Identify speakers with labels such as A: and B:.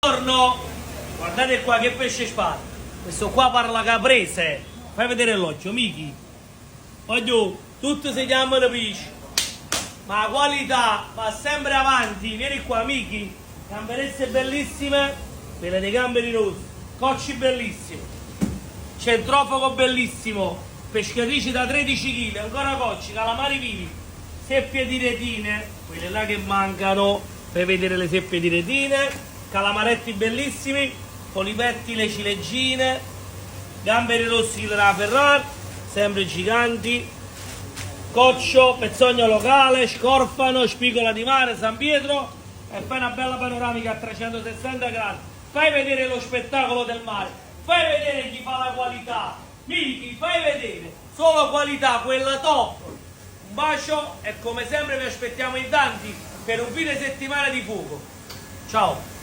A: Buongiorno, guardate qua che pesce spada. Questo qua parla caprese. Fai vedere l'occhio, Miki. Voglio, tutti si chiamano pesce, ma la qualità va sempre avanti. Vieni qua, Miki. Gamberezze bellissime, quelle dei gamberi rossi, cocci bellissimi, centrofogo bellissimo, pescatrici da 13 kg, ancora cocci, calamari vivi, seppie di retine, quelle là che mancano per vedere le seppie di retine, calamaretti bellissimi, polipetti le ciliegine, gamberi rossi della Ferrar, sempre giganti, coccio, pezzogno locale, scorfano, spigola di mare, San Pietro e poi una bella panoramica a 360 gradi. Fai vedere lo spettacolo del mare, fai vedere chi fa la qualità, Miki, fai vedere, solo qualità, quella top. Un bacio e come sempre vi aspettiamo in tanti per un fine settimana di fuoco. Ciao!